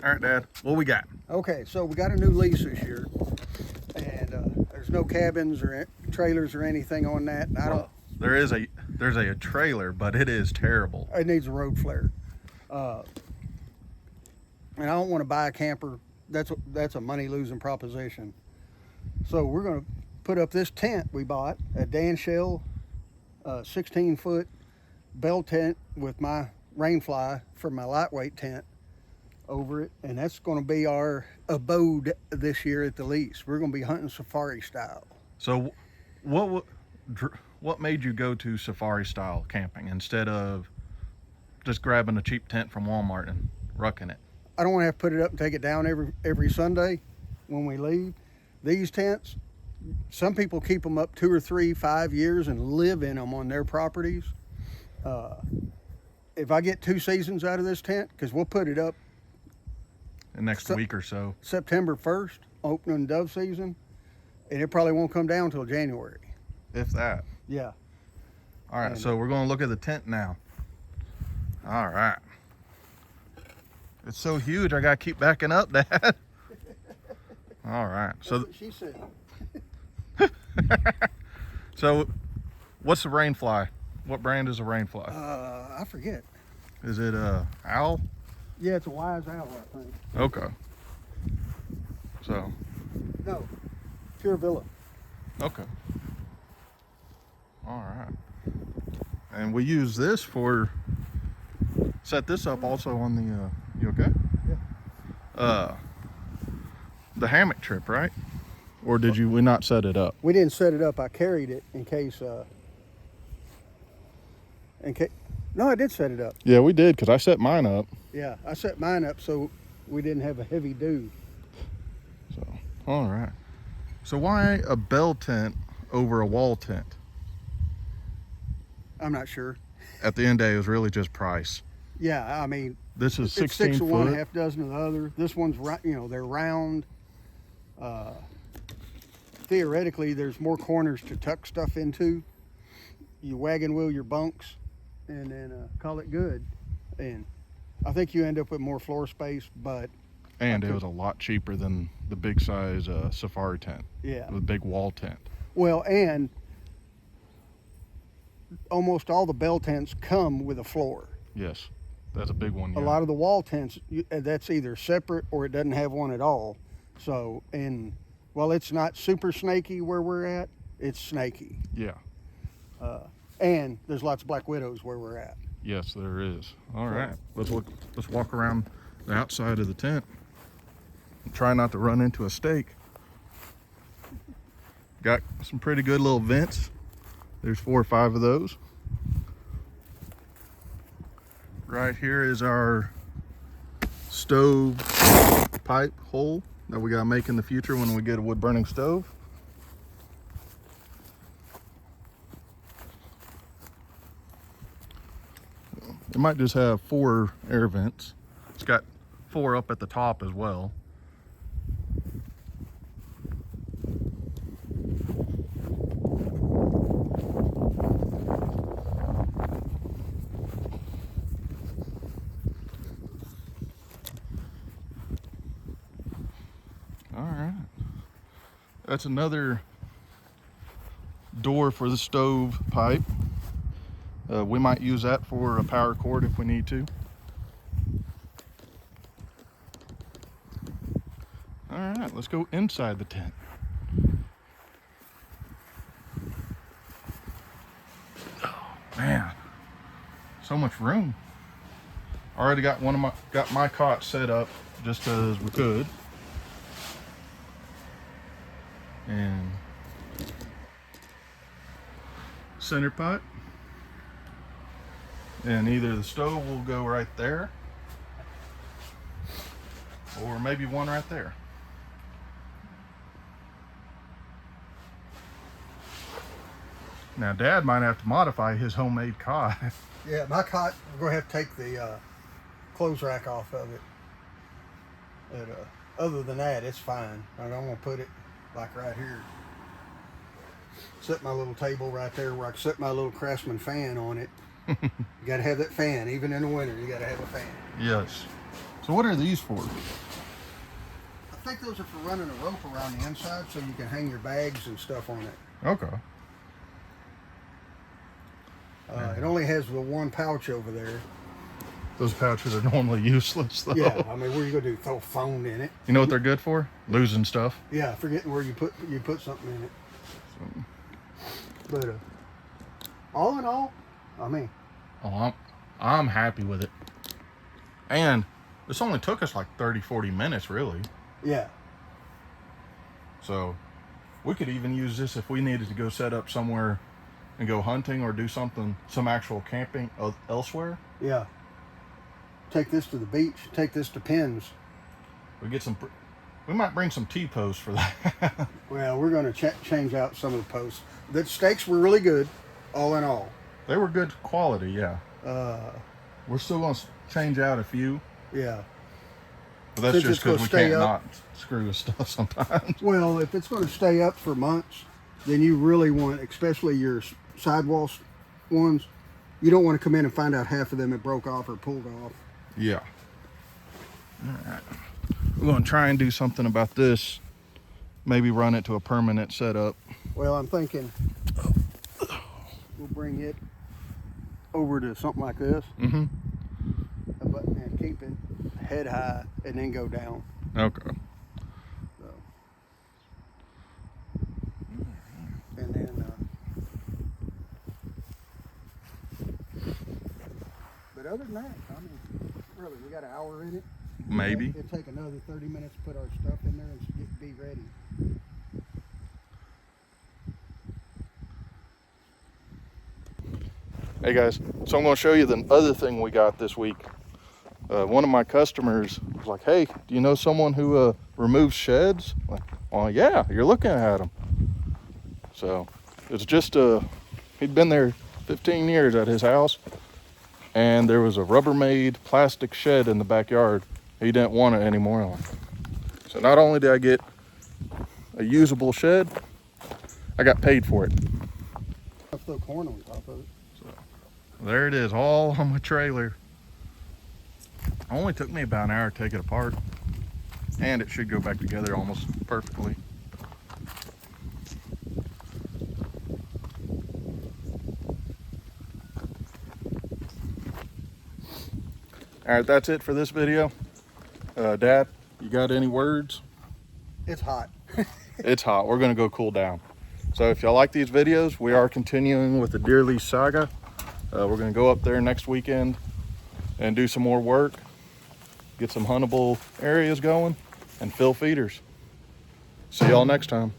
All right, Dad. What we got? Okay, so we got a new lease this year, and there's no cabins or trailers or anything on that. And I don't. Well, there's a trailer, but it is terrible. It needs a road flare, uh, and I don't want to buy a camper. That's a money losing proposition. So we're gonna put up this tent we bought, a Danchel, 16-foot bell tent with my rainfly for my lightweight tent over it, and that's going to be our abode this year at the lease. We're going to be hunting safari style. So, what made you go to safari style camping instead of just grabbing a cheap tent from Walmart and rucking it? I don't want to have to put it up and take it down every Sunday when we leave. These tents, some people keep them up 2 or 3, 5 years and live in them on their properties. If I get 2 seasons out of this tent, because we'll put it up The next week or so. September 1st, opening dove season, and it probably won't come down until January. If that. Yeah. All right, so we're going to look at the tent now. All right. It's so huge, I got to keep backing up, Dad. All right. That's what she said. So, what's the rainfly? What brand is a rainfly? I forget. Is it Owl? Yeah, it's a Wise Owl, I think. Okay. So, No, Pure Villa. okay. All right. And we use this for, set this up also on the, you okay? Yeah. The hammock trip, right? Or did we not set it up? We didn't set it up. I carried it in case. No, I did set it up. Yeah, we did, because I set mine up. Yeah, I set mine up so we didn't have a heavy dew. So, all right. So why a bell tent over a wall tent? I'm not sure. At the end of the day, it was really just price. Yeah, I mean, This is it's 16 6 of one, foot. half dozen of the other. This one's right. They're round. Theoretically, there's more corners to tuck stuff into. You wagon wheel your bunks, and then call it good. And I think you end up with more floor space, but And it was a lot cheaper than the big size safari tent. yeah. The big wall tent. Well, and almost all the bell tents come with a floor. Yes, that's a big one. A Yeah. lot of the wall tents, that's either separate or it doesn't have one at all. So, and while it's not super snaky where we're at, it's snaky. Yeah. And there's lots of black widows where we're at. Yes, there is. All right. Let's look. Let's walk around the outside of the tent. And try not to run into a stake. Got some pretty good little vents. There's 4 or 5 of those. Right here is our stove pipe hole that we gotta make in the future when we get a wood burning stove. It might just have 4 air vents. It's got 4 up at the top as well. All right. That's another door for the stove pipe. We might use that for a power cord if we need to. All right, let's go inside the tent. Oh man, so much room. Already got my cot set up just as we could. And center pot. And either the stove will go right there, or maybe one right there. Now, Dad might have to modify his homemade cot. Yeah, my cot, we're going to have to take the clothes rack off of it. But other than that, it's fine. I'm going to put it like right here. Set my little table right there where I can set my little Craftsman fan on it. You got to have that fan, even in the winter. You got to have a fan. Yes. So what are these for? I think those are for running a rope around the inside so you can hang your bags and stuff on it. Okay. It only has the one pouch over there. Those pouches are normally useless, though. Yeah, I mean, what are you gonna do? Throw a phone in it? You know what they're good for? Losing stuff. Yeah, forgetting where you put something in it. But all in all, I mean, Oh, I'm happy with it. And this only took us like 30-40 minutes, really. yeah, So we could even use this if we needed to go set up somewhere and go hunting or do something, some actual camping elsewhere. yeah. Take this to the beach. Take this to pins. We might bring some T-posts for that. Well, we're gonna change out some of the posts. The steaks were really good, all in all. They were good quality, yeah. We're still gonna change out a few, Yeah. but that's Since just it's gonna because we stay can't up. not screw with stuff sometimes. Well, if it's going to stay up for months, then you really want, especially your sidewall ones, you don't want to come in and find out half of them had broke off or pulled off. Yeah. All right. We're going to try and do something about this. Maybe run it to a permanent setup. Well, I'm thinking we'll bring it over to something like this, Mm-hmm. and keep it head high and then go down. Okay. So. And then, but other than that, I mean, really, we got an hour in it. Maybe. It'll take another 30 minutes to put our stuff in there and be ready. Hey guys, so I'm going to show you the other thing we got this week. One of my customers was like, "Hey, do you know someone who removes sheds?" I'm like, well, yeah, you're looking at them. So it's just he'd been there 15 years at his house, and there was a Rubbermaid plastic shed in the backyard. He didn't want it anymore. So not only did I get a usable shed, I got paid for it. I'll throw corn on top of it. There it is, all on my trailer. Only took me about an hour to take it apart, and it should go back together almost perfectly. All right, that's it for this video. Dad, you got any words? It's hot. It's hot. We're gonna go cool down. So if y'all like these videos, we are continuing with the deer lease saga. We're gonna go up there next weekend and do some more work, get some huntable areas going, and fill feeders. See y'all next time.